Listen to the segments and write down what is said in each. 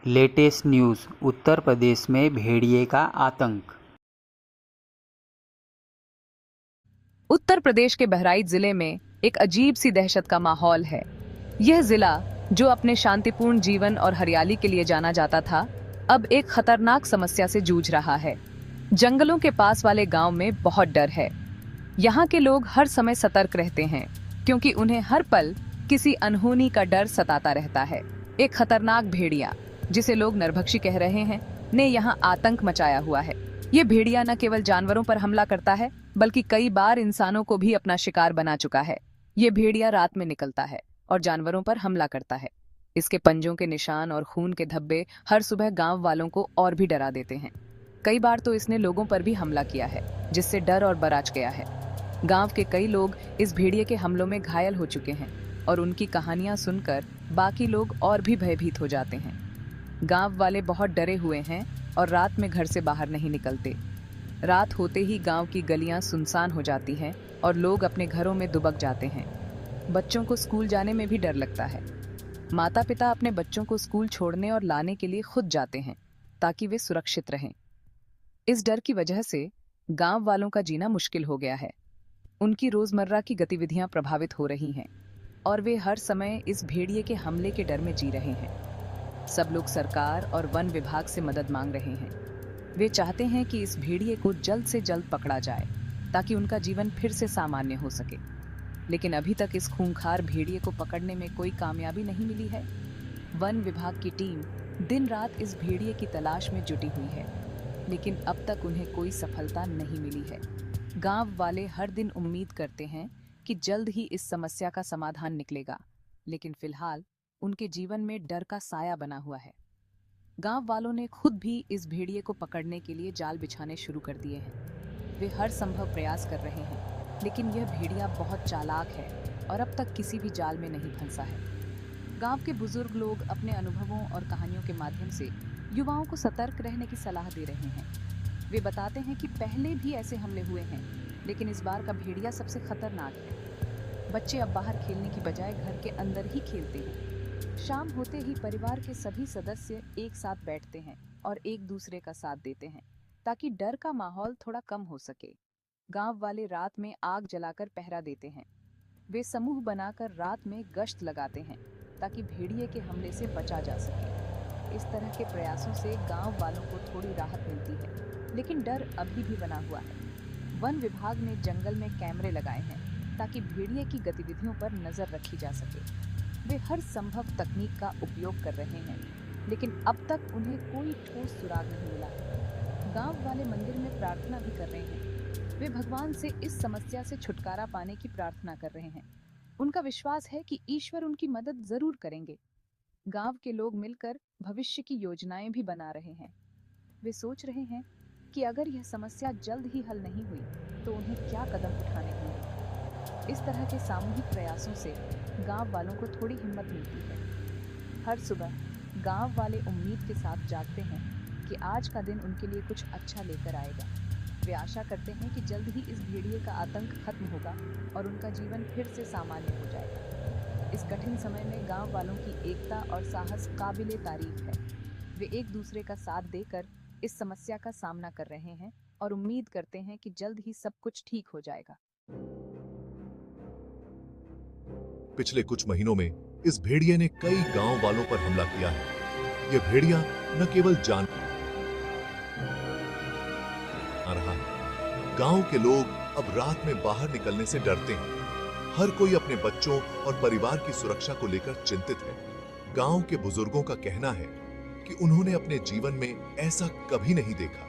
Latest news. Uttar Pradesh में भेड़िए का आतंक। उत्तर प्रदेश के बहराइच जिले में एक अजीब सी दहशत का माहौल है। यह जिला, जो अपने शांतिपूर्ण जीवन और हरियाली के लिए जाना जाता था, अब एक खतरनाक समस्या से जूझ रहा है। जंगलों के पास वाले गांव में बहुत डर है। यहाँ के लोग हर समय सतर्क रहते हैं, क्योंकि उन्हें हर पल किसी अनहोनी का डर सताता रहता है। एक खतरनाक भेड़िया, जिसे लोग नरभक्षी कह रहे हैं, ने यहाँ आतंक मचाया हुआ है। ये भेड़िया न केवल जानवरों पर हमला करता है, बल्कि कई बार इंसानों को भी अपना शिकार बना चुका है। ये भेड़िया रात में निकलता है और जानवरों पर हमला करता है। इसके पंजों के निशान और खून के धब्बे हर सुबह गांव वालों को और भी डरा देते हैं। कई बार तो इसने लोगों पर भी हमला किया है, जिससे डर और बराच गया है। गांव के कई लोग इस भेड़िए के हमलों में घायल हो चुके हैं और उनकी कहानियां सुनकर बाकी लोग और भी भयभीत हो जाते हैं। गांव वाले बहुत डरे हुए हैं और रात में घर से बाहर नहीं निकलते। रात होते ही गांव की गलियां सुनसान हो जाती हैं और लोग अपने घरों में दुबक जाते हैं। बच्चों को स्कूल जाने में भी डर लगता है। माता पिता अपने बच्चों को स्कूल छोड़ने और लाने के लिए खुद जाते हैं, ताकि वे सुरक्षित रहें। इस डर की वजह से गांव वालों का जीना मुश्किल हो गया है। उनकी रोजमर्रा की गतिविधियां प्रभावित हो रही हैं और वे हर समय इस भेड़िए के हमले के डर में जी रहे हैं। सब लोग सरकार और वन विभाग से मदद मांग रहे हैं। वे चाहते हैं कि इस भेड़िए को जल्द से जल्द पकड़ा जाए, ताकि उनका जीवन फिर से सामान्य हो सके। लेकिन अभी तक इस खूंखार भेड़िए को पकड़ने में कोई कामयाबी नहीं मिली है। वन विभाग की टीम दिन रात इस भेड़िए की तलाश में जुटी हुई है, लेकिन अब तक उन्हें कोई सफलता नहीं मिली है। गांव वाले हर दिन उम्मीद करते हैं कि जल्द ही इस समस्या का समाधान निकलेगा, लेकिन फिलहाल उनके जीवन में डर का साया बना हुआ है। गांव वालों ने खुद भी इस भेड़िए को पकड़ने के लिए जाल बिछाने शुरू कर दिए हैं। वे हर संभव प्रयास कर रहे हैं, लेकिन यह भेड़िया बहुत चालाक है और अब तक किसी भी जाल में नहीं फंसा है। गांव के बुजुर्ग लोग अपने अनुभवों और कहानियों के माध्यम से युवाओं को सतर्क रहने की सलाह दे रहे हैं। वे बताते हैं कि पहले भी ऐसे हमले हुए हैं, लेकिन इस बार का भेड़िया सबसे खतरनाक है। बच्चे अब बाहर खेलने की बजाय घर के अंदर ही खेलते हैं। शाम होते ही परिवार के सभी सदस्य एक साथ बैठते हैं और एक दूसरे का साथ देते हैं, ताकि डर का माहौल थोड़ा कम हो सके। गांव वाले रात में आग जलाकर पहरा देते हैं। वे समूह बनाकर रात में गश्त लगाते हैं, ताकि भेड़िए के हमले से बचा जा सके। इस तरह के प्रयासों से गांव वालों को थोड़ी राहत मिलती है, लेकिन डर अभी भी बना हुआ है। वन विभाग ने जंगल में कैमरे लगाए हैं, ताकि भेड़िए की गतिविधियों पर नजर रखी जा सके। वे हर संभव तकनीक का उपयोग कर रहे हैं, लेकिन अब तक उन्हें कोई ठोस सुराग नहीं मिला। गांव वाले मंदिर में प्रार्थना भी कर रहे हैं। वे भगवान से इस समस्या से छुटकारा पाने की प्रार्थना कर रहे हैं। उनका विश्वास है कि ईश्वर उनकी मदद जरूर करेंगे। गांव के लोग मिलकर भविष्य की योजनाएं भी बना रहे हैं। वे सोच रहे हैं कि अगर यह समस्या जल्द ही हल नहीं हुई, तो उन्हें क्या कदम उठाने होंगे। इस तरह के सामूहिक प्रयासों से गांव वालों को थोड़ी हिम्मत मिलती है। हर सुबह गांव वाले उम्मीद के साथ जागते हैं कि आज का दिन उनके लिए कुछ अच्छा लेकर आएगा। वे आशा करते हैं कि जल्द ही इस भेड़िए का आतंक खत्म होगा और उनका जीवन फिर से सामान्य हो जाएगा। इस कठिन समय में गांव वालों की एकता और साहस काबिले तारीफ है। वे एक दूसरे का साथ देकर इस समस्या का सामना कर रहे हैं और उम्मीद करते हैं कि जल्द ही सब कुछ ठीक हो जाएगा। पिछले कुछ महीनों में इस भेड़िए ने कई गांव वालों पर हमला किया है। यह भेड़िया न केवल जान आ रहा है, गांव के लोग अब रात में बाहर निकलने से डरते हैं। हर कोई अपने बच्चों और परिवार की सुरक्षा को लेकर चिंतित है। गांव के बुजुर्गों का कहना है कि उन्होंने अपने जीवन में ऐसा कभी नहीं देखा।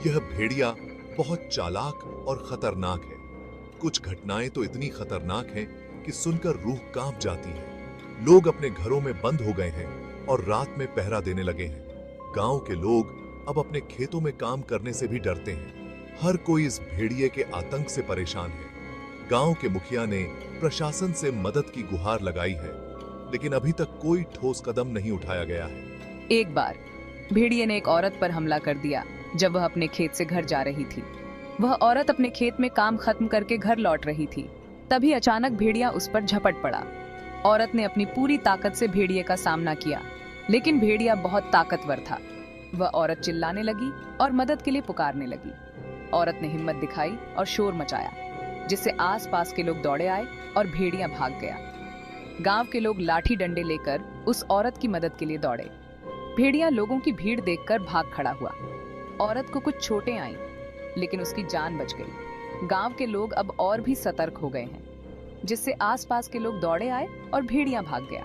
यह भेड़िया बहुत चालाक और खतरनाक है। कुछ घटनाएं तो इतनी खतरनाक हैं कि सुनकर रूह कांप जाती है। लोग अपने घरों में बंद हो गए हैं और रात में पहरा देने लगे हैं। गांव के लोग अब अपने खेतों में काम करने से भी डरते हैं। हर कोई इस भेड़िए के आतंक से परेशान है। गांव के मुखिया ने प्रशासन से मदद की गुहार लगाई है, लेकिन अभी तक कोई ठोस कदम नहीं उठाया गया है। एक बार भेड़िए ने एक औरत पर हमला कर दिया जब वह अपने खेत से घर जा रही थी। वह औरत अपने खेत में काम खत्म करके घर लौट रही थी। तभी अचानक भेड़िया उस पर झपट पड़ा। औरत ने अपनी पूरी ताकत से भेड़िए का सामना किया, लेकिन भेड़िया बहुत ताकतवर था। वह औरत चिल्लाने लगी और मदद के लिए पुकारने लगी। औरत ने हिम्मत दिखाई और शोर मचाया, जिससे आसपास के लोग दौड़े आए और भेड़िया भाग गया। गांव के लोग लाठी डंडे लेकर उस औरत की मदद के लिए दौड़े। भेड़िया लोगों की भीड़ देखकर भाग खड़ा हुआ। औरत को कुछ चोटें आईं, लेकिन उसकी जान बच गई। गांव के लोग अब और भी सतर्क हो गए हैं, जिससे आसपास के लोग दौड़े आए और भेड़िया भाग गया।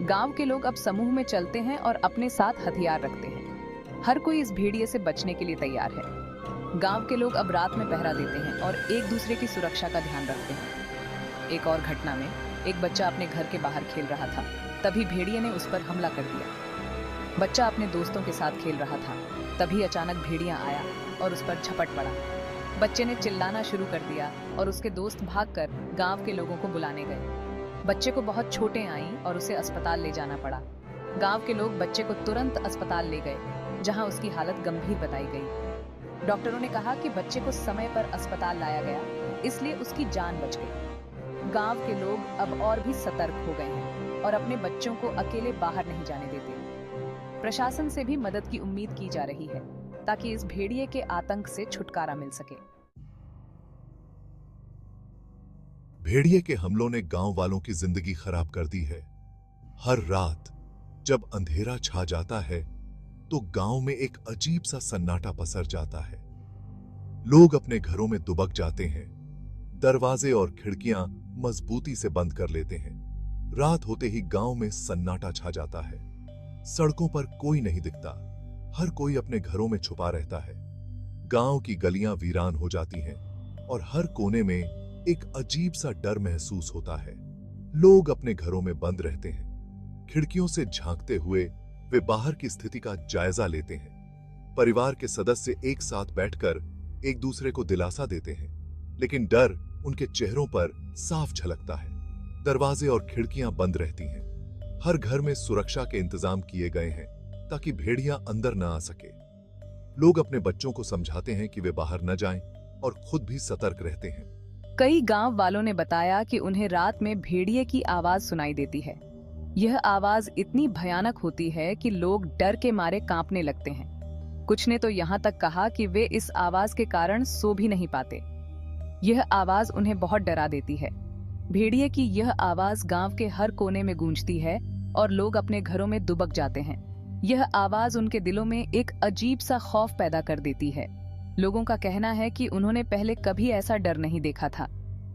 गांव के लोग अब समूह में चलते हैं और अपने साथ हथियार रखते हैं। हर कोई इस भेड़िए से बचने के लिए तैयार है। गांव के लोग अब रात में पहरा देते हैं और एक दूसरे की सुरक्षा का ध्यान रखते हैं। एक और घटना में एक बच्चा अपने घर के बाहर खेल रहा था, तभी भेड़िए ने उस पर हमला कर दिया। बच्चा अपने दोस्तों के साथ खेल रहा था, तभी अचानक भेड़िया आया और उस पर झपट पड़ा। बच्चे ने चिल्लाना शुरू कर दिया और उसके दोस्त भागकर गांव के लोगों को बुलाने गए। बच्चे को बहुत चोटें आईं और उसे अस्पताल ले जाना पड़ा। गांव के लोग बच्चे को तुरंत अस्पताल ले गए, जहां उसकी हालत गंभीर बताई गई। डॉक्टरों ने कहा कि बच्चे को समय पर अस्पताल लाया गया, इसलिए उसकी जान बच गई। गांव के लोग अब और भी सतर्क हो गए हैं और अपने बच्चों को अकेले बाहर नहीं जाने देते। प्रशासन से भी मदद की उम्मीद की जा रही है, ताकि इस भेड़िए के आतंक से छुटकारा मिल सके। भेड़िए के हमलों ने गांव वालों की जिंदगी खराब कर दी है। हर रात जब अंधेरा छा जाता है, तो गांव में एक अजीब सा सन्नाटा पसर जाता है। लोग अपने घरों में दुबक जाते हैं, दरवाजे और खिड़कियां मजबूती से बंद कर लेते हैं। रात होते ही गांव में सन्नाटा छा जाता है। सड़कों पर कोई नहीं दिखता, हर कोई अपने घरों में छुपा रहता है। गांव की गलियां वीरान हो जाती हैं और हर कोने में एक अजीब सा डर महसूस होता है। लोग अपने घरों में बंद रहते हैं। खिड़कियों से झांकते हुए वे बाहर की स्थिति का जायजा लेते हैं। परिवार के सदस्य एक साथ बैठकर एक दूसरे को दिलासा देते हैं, लेकिन डर उनके चेहरों पर साफ झलकता है। दरवाजे और खिड़कियां बंद रहती हैं। हर घर में सुरक्षा के इंतजाम किए गए हैं ताकि भेड़िया अंदर न आ सके। लोग अपने बच्चों को समझाते हैं कि वे बाहर न जाएं और खुद भी सतर्क रहते हैं। कई गांव वालों ने बताया कि उन्हें रात में भेड़िए की आवाज सुनाई देती है। यह आवाज इतनी भयानक होती है कि लोग डर के मारे कांपने लगते हैं। कुछ ने तो यहाँ तक कहा कि वे इस आवाज के कारण सो भी नहीं पाते। यह आवाज उन्हें बहुत डरा देती है। भेड़िए की यह आवाज गांव के हर कोने में गूंजती है और लोग अपने घरों में दुबक जाते हैं। यह आवाज उनके दिलों में एक अजीब सा खौफ पैदा कर देती है। लोगों का कहना है कि उन्होंने पहले कभी ऐसा डर नहीं देखा था।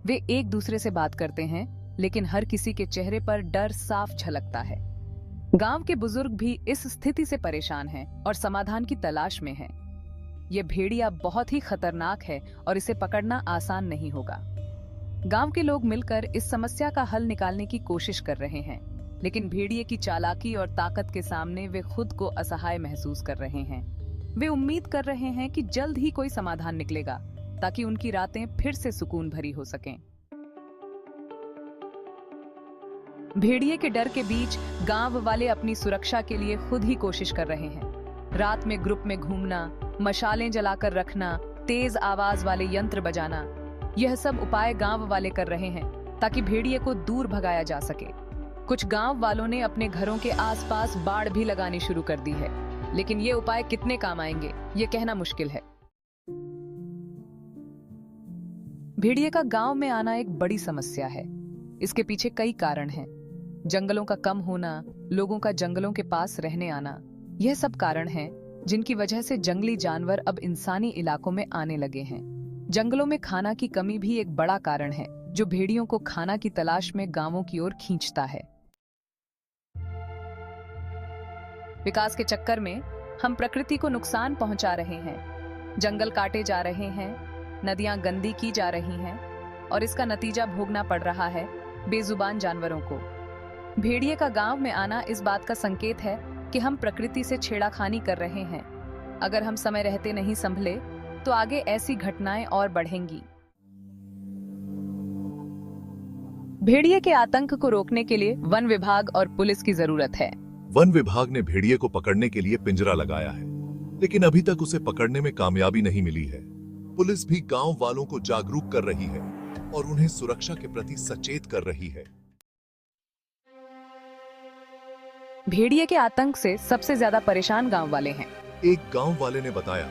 वे एक दूसरे से बात करते हैं, लेकिन हर किसी के चेहरे पर डर साफ झलकता है। गांव के बुजुर्ग भी इस स्थिति से परेशान हैं और समाधान की तलाश में हैं। यह भेड़िया बहुत ही खतरनाक है और इसे पकड़ना आसान नहीं होगा। गांव के लोग मिलकर इस समस्या का हल निकालने की कोशिश कर रहे हैं, लेकिन भेड़िए की चालाकी और ताकत के सामने वे खुद को असहाय महसूस कर रहे हैं। वे उम्मीद कर रहे हैं कि जल्द ही कोई समाधान निकलेगा, ताकि उनकी रातें फिर से सुकून भरी हो सकें। भेड़िए के डर के बीच गांव वाले अपनी सुरक्षा के लिए खुद ही कोशिश कर रहे हैं। रात में ग्रुप में घूमना, मशालें जलाकर रखना, तेज आवाज वाले यंत्र बजाना, यह सब उपाय गांव वाले कर रहे हैं ताकि भेड़िए को दूर भगाया जा सके। कुछ गांव वालों ने अपने घरों के आसपास बाड़ भी लगानी शुरू कर दी है, लेकिन ये उपाय कितने काम आएंगे ये कहना मुश्किल है। भेड़िए का गांव में आना एक बड़ी समस्या है। इसके पीछे कई कारण हैं। जंगलों का कम होना, लोगों का जंगलों के पास रहने आना, यह सब कारण हैं जिनकी वजह से जंगली जानवर अब इंसानी इलाकों में आने लगे हैं। जंगलों में खाना की कमी भी एक बड़ा कारण है, जो भेड़ियों को खाना की तलाश में गांवों की ओर खींचता है। विकास के चक्कर में हम प्रकृति को नुकसान पहुंचा रहे हैं। जंगल काटे जा रहे हैं, नदियां गंदी की जा रही हैं और इसका नतीजा भोगना पड़ रहा है बेजुबान जानवरों को। भेड़िए का गांव में आना इस बात का संकेत है कि हम प्रकृति से छेड़खानी कर रहे हैं। अगर हम समय रहते नहीं संभले तो आगे ऐसी घटनाएं और बढ़ेंगी। भेड़िए के आतंक को रोकने के लिए वन विभाग और पुलिस की जरूरत है। वन विभाग ने भेड़िए को पकड़ने के लिए पिंजरा लगाया है, लेकिन अभी तक उसे पकड़ने में कामयाबी नहीं मिली है। पुलिस भी गांव वालों को जागरूक कर रही है और उन्हें सुरक्षा के प्रति सचेत कर रही है। भेड़िए के आतंक से सबसे ज्यादा परेशान गांव वाले हैं। एक गांव वाले ने बताया,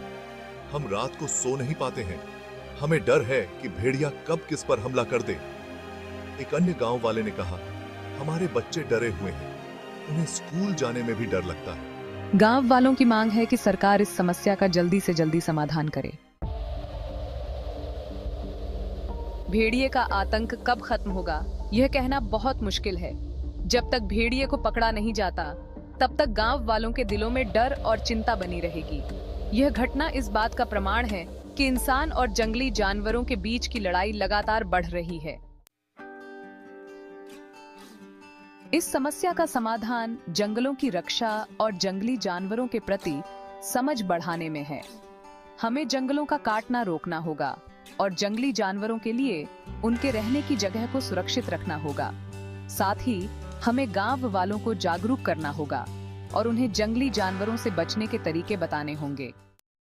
हम रात को सो नहीं पाते हैं, हमें डर है कि भेड़िया कब किस पर हमला कर दे। एक अन्य गांव वाले ने कहा, हमारे बच्चे डरे हुए हैं, उन्हें स्कूल जाने में भी डर लगता है। गांव वालों की मांग है कि सरकार इस समस्या का जल्दी से जल्दी समाधान करे। भेड़िए का आतंक कब खत्म होगा, यह कहना बहुत मुश्किल है। जब तक भेड़िए को पकड़ा नहीं जाता, तब तक गांव वालों के दिलों में डर और चिंता बनी रहेगी। यह घटना इस बात का प्रमाण है कि इंसान और जंगली जानवरों के बीच की लड़ाई लगातार बढ़ रही है। इस समस्या का समाधान जंगलों की रक्षा और जंगली जानवरों के प्रति समझ बढ़ाने में है। हमें जंगलों का काटना रोकना होगा और जंगली जानवरों के लिए उनके रहने की जगह को सुरक्षित रखना होगा। साथ ही हमें गांव वालों को जागरूक करना होगा और उन्हें जंगली जानवरों से बचने के तरीके बताने होंगे।